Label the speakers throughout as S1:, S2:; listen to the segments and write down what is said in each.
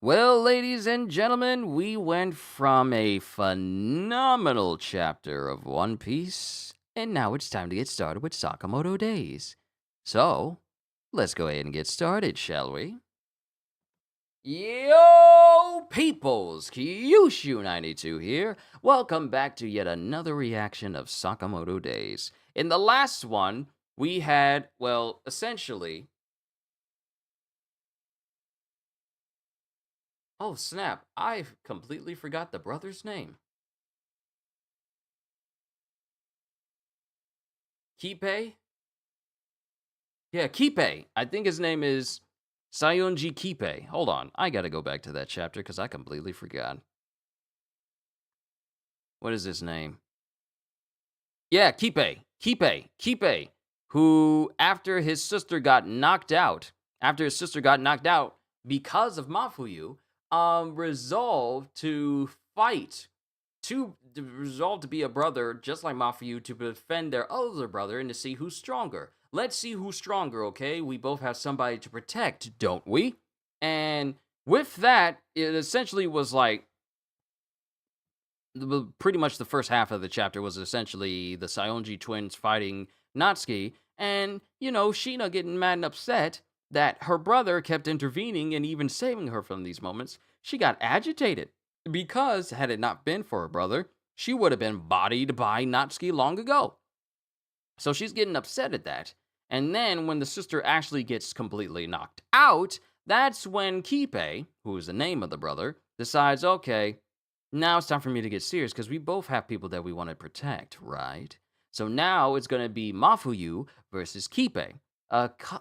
S1: Well, ladies and gentlemen, we went from a phenomenal chapter of One Piece, and now it's time to get started with Sakamoto Days. So, let's go ahead and get started, shall we? Yo, peoples! Qushu 92 here. Welcome back to yet another reaction of Sakamoto Days. In the last one, we had, well, essentially. Oh, snap. I completely forgot the brother's name. Kipe? Yeah, Kipe. I think his name is Sayonji Kipe. Hold on. I gotta go back to that chapter because I completely forgot. What is his name? Yeah, Kipe. Kipe. Kipe. Who, after his sister got knocked out because of Mafuyu, resolved to fight resolved to be a brother just like Mafuyu to defend their other brother and to see who's stronger. Let's see who's stronger, okay? We both have somebody to protect, don't we? And with that, it essentially was like pretty much the first half of the chapter was essentially the Saionji twins fighting Natsuki, and Sheena getting mad and upset that her brother kept intervening and even saving her from these moments. She got agitated because had it not been for her brother, she would have been bodied by Natsuki long ago. So she's getting upset at that. And then when the sister actually gets completely knocked out, that's when Kipe, who is the name of the brother, decides, okay, now it's time for me to get serious because we both have people that we want to protect, right? So now it's going to be Mafuyu versus Kipe.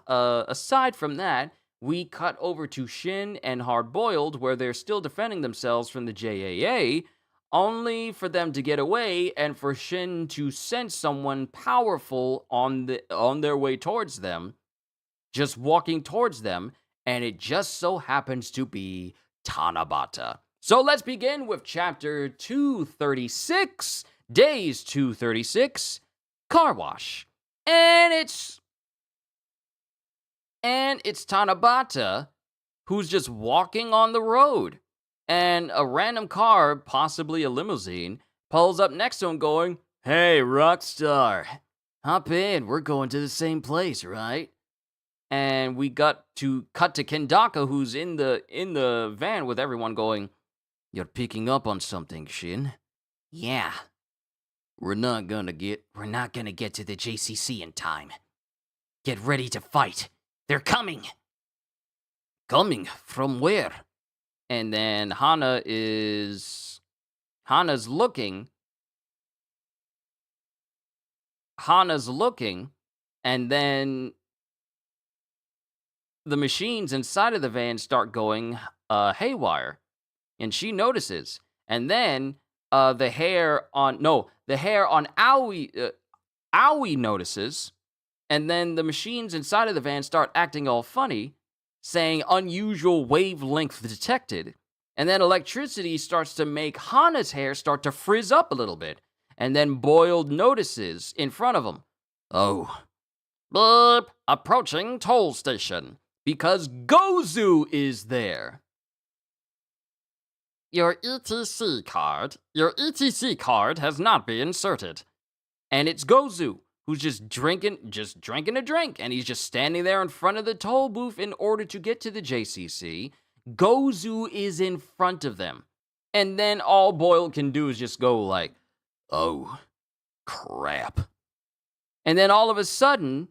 S1: Aside from that, we cut over to Shin and Hard Boiled, where they're still defending themselves from the JAA, only for them to get away and for Shin to sense someone powerful on their way towards them, just walking towards them, and it just so happens to be Tanabata. So let's begin with chapter 236, days 236, Car Wash. And it's Tanabata who's just walking on the road. And a random car, possibly a limousine, pulls up next to him going, "Hey, Rockstar, hop in, we're going to the same place, right?" And we cut to Kendaka, who's in the van with everyone going, "You're picking up on something, Shin." "Yeah. We're not gonna get to the JCC in time. Get ready to fight. They're coming." "Coming? From where?" And then Hana's looking. And then the machines inside of the van start going haywire, and she notices. And then the hair on Aoi notices, and then the machines inside of the van start acting all funny, saying unusual wavelength detected. And then electricity starts to make Hana's hair start to frizz up a little bit. And then Boiled notices in front of him, "Oh, beep, approaching toll station," because Gozu is there. Your ETC card has not been inserted." And it's Gozu, who's just drinking a drink, and he's just standing there in front of the toll booth in order to get to the JCC. Gozu is in front of them. And then all Boyle can do is just go like, "Oh, crap." And then all of a sudden,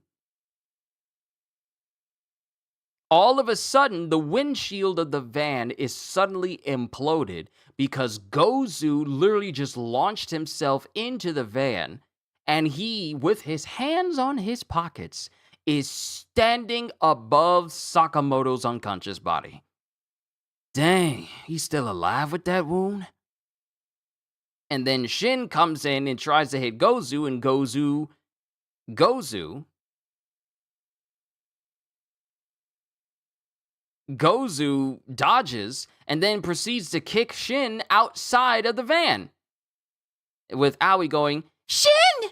S1: the windshield of the van is suddenly imploded because Gozu literally just launched himself into the van, and he, with his hands on his pockets, is standing above Sakamoto's unconscious body. Dang, he's still alive with that wound? And then Shin comes in and tries to hit Gozu, and Gozu dodges and then proceeds to kick Shin outside of the van, with Aoi going, "Shin!"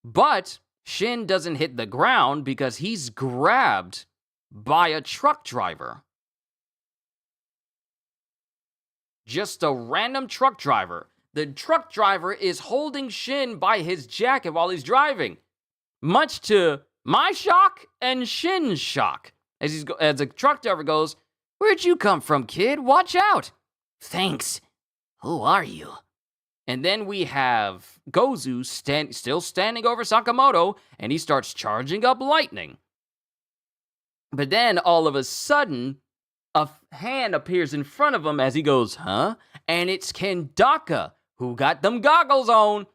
S1: But Shin doesn't hit the ground because he's grabbed by a truck driver. just a random truck driver. The truck driver is holding Shin by his jacket while he's driving, much to my shock and Shin's shock. As the truck driver goes, "Where'd you come from, kid? Watch out." "Thanks. Who are you?" And then we have Gozu still standing over Sakamoto, and he starts charging up lightning. But then, all of a sudden, a hand appears in front of him as he goes, "Huh?" And it's Kendaka, who got them goggles on,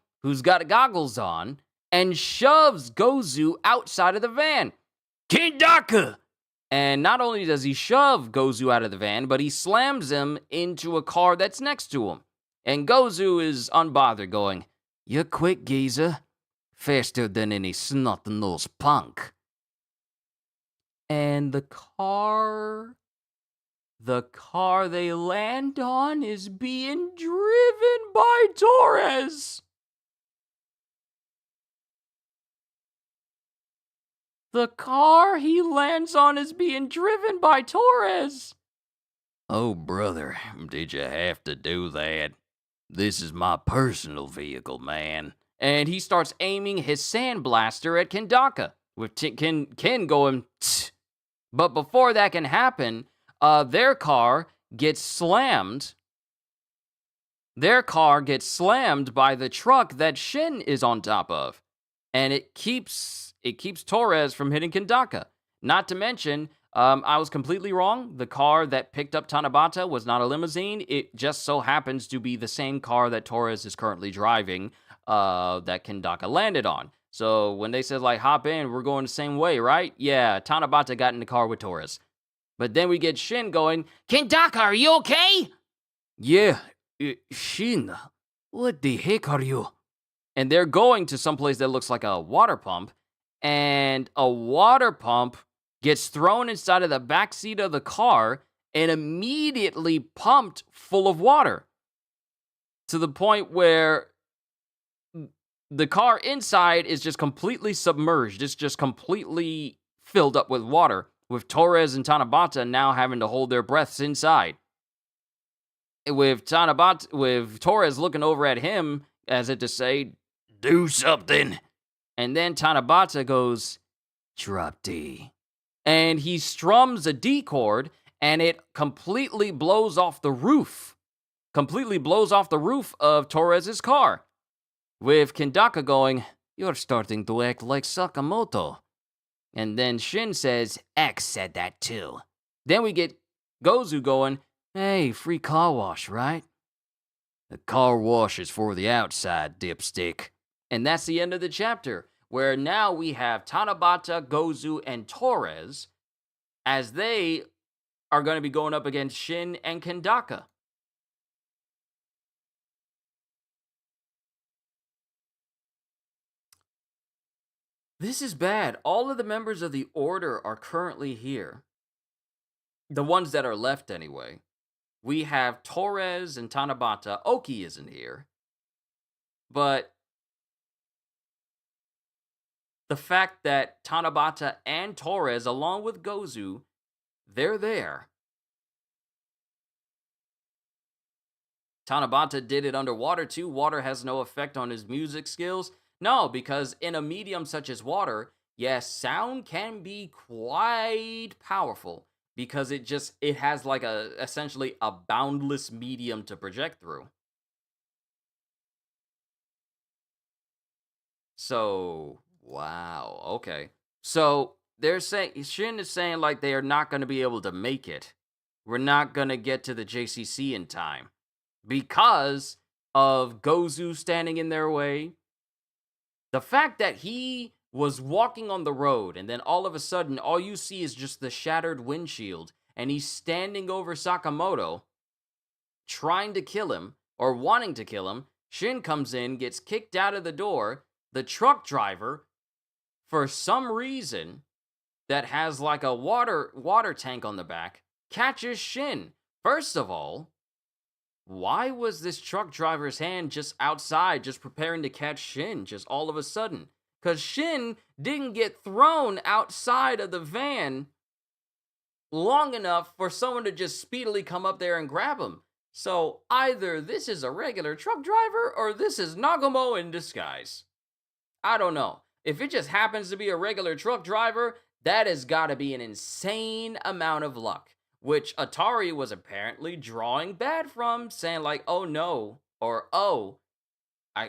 S1: and shoves Gozu outside of the van. "Kendaka!" And not only does he shove Gozu out of the van, but he slams him into a car that's next to him. And Gozu is unbothered, going, "You're quick, geezer. Faster than any snot-nosed punk." And the car they land on is being driven by Torres. The car he lands on is being driven by Torres. "Oh, brother, did you have to do that? This is my personal vehicle, man." And he starts aiming his sandblaster at Kendaka, with Ken going, "Tch." But before that can happen, their car gets slammed. Their car gets slammed by the truck that Shin is on top of. And it keeps Torres from hitting Kendaka. Not to mention, I was completely wrong. The car that picked up Tanabata was not a limousine. It just so happens to be the same car that Torres is currently driving, that Kendaka landed on. So when they said, like, "Hop in, we're going the same way, right?" Yeah, Tanabata got in the car with Torres. But then we get Shin going, "Kendaka, are you okay?" "Yeah, Shin, what the heck are you?" And they're going to someplace that looks like a water pump. And a water pump gets thrown inside of the backseat of the car and immediately pumped full of water. To the point where the car inside is just completely submerged. It's just completely filled up with water, with Torres and Tanabata now having to hold their breaths inside. With Torres looking over at him as if to say, "Do something." And then Tanabata goes, "Drop D." And he strums a D chord, and it completely blows off the roof. Completely blows off the roof of Torres' car. With Kendaka going, "You're starting to act like Sakamoto." And then Shin says, "X said that too." Then we get Gozu going, "Hey, free car wash, right?" "The car wash is for the outside, dipstick." And that's the end of the chapter, where now we have Tanabata, Gozu, and Torres as they are going to be going up against Shin and Kendaka. This is bad. All of the members of the Order are currently here. The ones that are left, anyway. We have Torres and Tanabata. Oki isn't here. But the fact that Tanabata and Torres, along with Gozu, they're there. Tanabata did it underwater too. Water has no effect on his music skills. No, because in a medium such as water, yes, sound can be quite powerful because it has like essentially a boundless medium to project through. So, wow, okay. So, they're saying Shin is saying like they are not going to be able to make it. We're not going to get to the JCC in time because of Gozu standing in their way. The fact that he was walking on the road and then all of a sudden all you see is just the shattered windshield and he's standing over Sakamoto trying to kill him or wanting to kill him. Shin comes in, gets kicked out of the door. The truck driver, for some reason that has like a water tank on the back, catches Shin. First of all, why was this truck driver's hand just outside, just preparing to catch Shin, just all of a sudden? Because Shin didn't get thrown outside of the van long enough for someone to just speedily come up there and grab him. So either this is a regular truck driver or this is Nagumo in disguise. I don't know. If it just happens to be a regular truck driver, that has got to be an insane amount of luck, which Atari was apparently drawing bad from, saying like, "Oh no," or "Oh,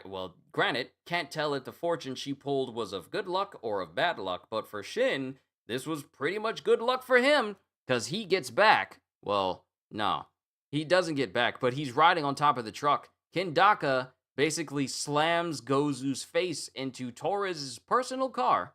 S1: well, granted, can't tell if the fortune she pulled was of good luck or of bad luck, but for Shin, this was pretty much good luck for him cuz he gets back. Well, no. He doesn't get back, but he's riding on top of the truck. Kendaka basically slams Gozu's face into Torres' personal car.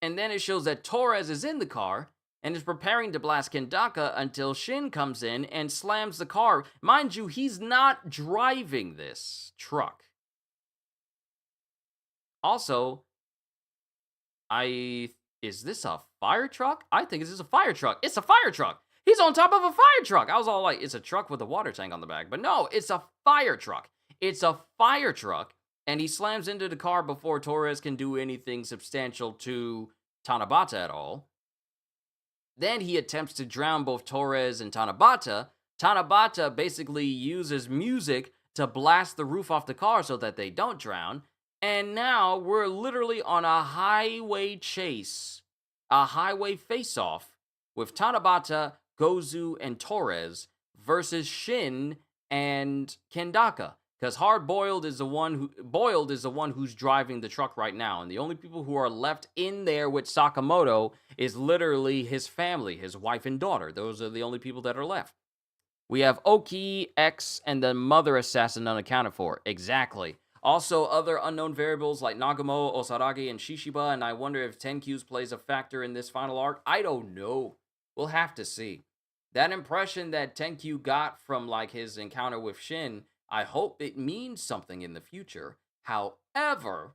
S1: And then it shows that Torres is in the car and is preparing to blast Kendaka until Shin comes in and slams the car. Mind you, he's not driving this truck. Also, is this a fire truck? I think this is a fire truck. It's a fire truck. He's on top of a fire truck. I was all like, it's a truck with a water tank on the back. But no, it's a fire truck. It's a fire truck. And he slams into the car before Torres can do anything substantial to Tanabata at all. Then he attempts to drown both Torres and Tanabata. Tanabata basically uses music to blast the roof off the car so that they don't drown. And now we're literally on a highway chase, a highway face-off with Tanabata, Gozu, and Torres versus Shin and Kendaka. Because Boiled is the one who's driving the truck right now, and the only people who are left in there with Sakamoto is literally his family, his wife and daughter. Those are the only people that are left. We have Oki, X, and the mother assassin unaccounted for. Exactly. Also, other unknown variables like Nagumo, Osaragi, and Shishiba, and I wonder if Tenkyu's plays a factor in this final arc. I don't know. We'll have to see. That impression that Tenkyu got from like his encounter with Shin, I hope it means something in the future. However,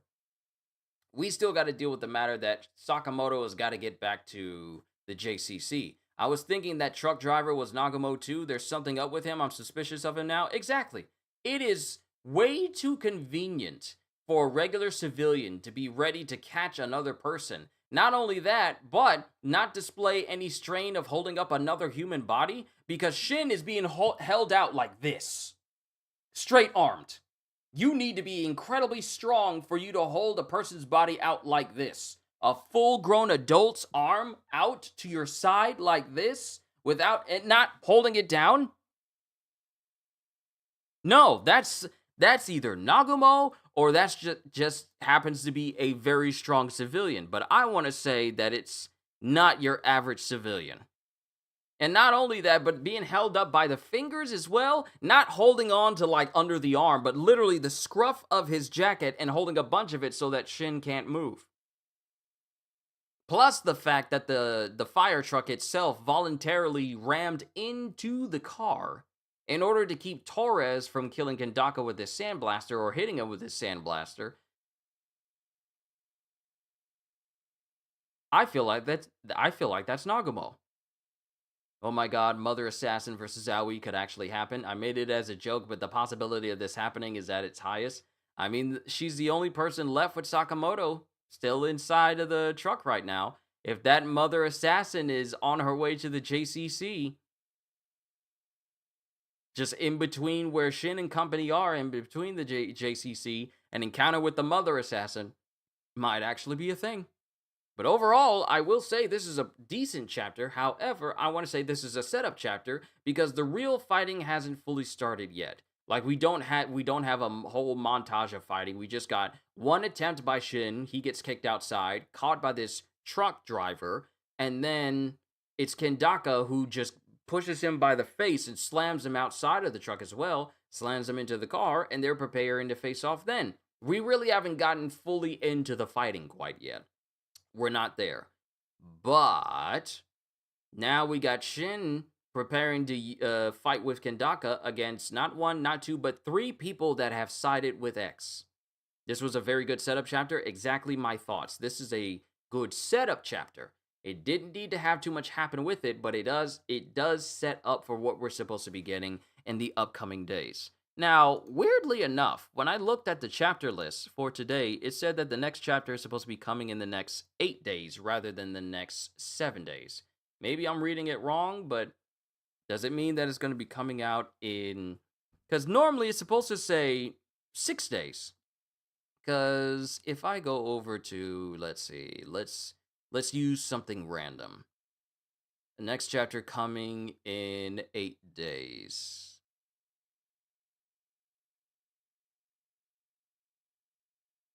S1: we still got to deal with the matter that Sakamoto has got to get back to the JCC. I was thinking that truck driver was Nagumo too. There's something up with him. I'm suspicious of him now. Exactly. It is way too convenient for a regular civilian to be ready to catch another person. Not only that, but not display any strain of holding up another human body because Shin is being held out like this. Straight armed. You need to be incredibly strong for you to hold a person's body out like this. A full-grown adult's arm out to your side like this without it not holding it down? No, that's either Nagumo or that's just happens to be a very strong civilian. But I want to say that it's not your average civilian. And not only that, but being held up by the fingers as well, not holding on to like under the arm, but literally the scruff of his jacket and holding a bunch of it so that Shin can't move. Plus the fact that the fire truck itself voluntarily rammed into the car in order to keep Torres from killing Kendaka with his sandblaster or hitting him with his sandblaster. I feel like that's Nagumo. Oh my god, Mother Assassin versus Aoi could actually happen. I made it as a joke, but the possibility of this happening is at its highest. I mean, she's the only person left with Sakamoto still inside of the truck right now. If that Mother Assassin is on her way to the JCC, just in between where Shin and company are, in between the JCC, an encounter with the Mother Assassin might actually be a thing. But overall, I will say this is a decent chapter. However, I want to say this is a setup chapter because the real fighting hasn't fully started yet. Like we don't have a whole montage of fighting. We just got one attempt by Shin. He gets kicked outside, caught by this truck driver, and then it's Kendaka who just pushes him by the face and slams him outside of the truck as well, slams him into the car, and they're preparing to face off then. We really haven't gotten fully into the fighting quite yet. We're not there. But now we got Shin preparing to fight with Kendaka against not one, not two, but three people that have sided with X. This was a very good setup chapter. Exactly my thoughts. This is a good setup chapter. It didn't need to have too much happen with it, but it does set up for what we're supposed to be getting in the upcoming days. Now, weirdly enough, when I looked at the chapter list for today, it said that the next chapter is supposed to be coming in the next 8 days rather than the next 7 days. Maybe I'm reading it wrong, but does it mean that it's going to be coming out in? Because normally it's supposed to say 6 days. Because if I go over to, let's see, let's use something random. The next chapter coming in 8 days.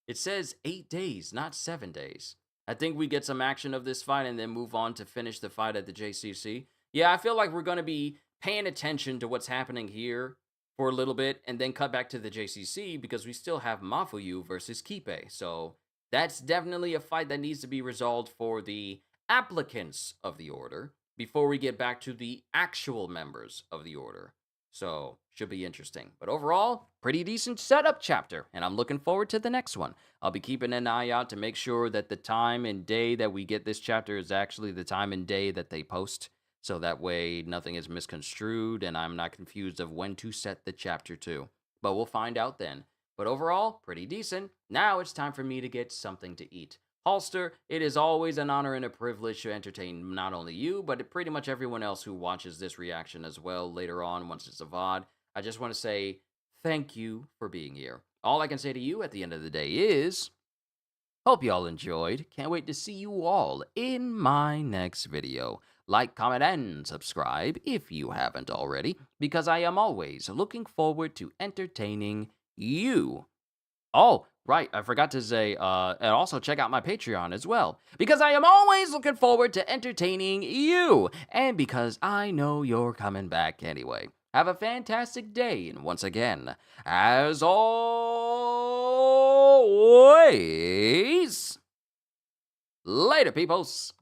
S1: It says 8 days, not 7 days. I think we get some action of this fight and then move on to finish the fight at the JCC. Yeah, I feel like we're going to be paying attention to what's happening here for a little bit and then cut back to the JCC because we still have Mafuyu versus Kipe. So that's definitely a fight that needs to be resolved for the applicants of the order before we get back to the actual members of the order. So, should be interesting. But overall, pretty decent setup chapter, and I'm looking forward to the next one. I'll be keeping an eye out to make sure that the time and day that we get this chapter is actually the time and day that they post, so that way nothing is misconstrued and I'm not confused of when to set the chapter to. But we'll find out then. But overall, pretty decent. Now it's time for me to get something to eat. Holster, it is always an honor and a privilege to entertain not only you, but pretty much everyone else who watches this reaction as well later on once it's a VOD. I just want to say thank you for being here. All I can say to you at the end of the day is, hope y'all enjoyed. Can't wait to see you all in my next video. Like, comment, and subscribe if you haven't already, because I am always looking forward to entertaining you. Oh, right, I forgot to say, and also check out my Patreon as well, because I am always looking forward to entertaining you, and because I know you're coming back anyway. Have a fantastic day, and once again, as always, later, peoples.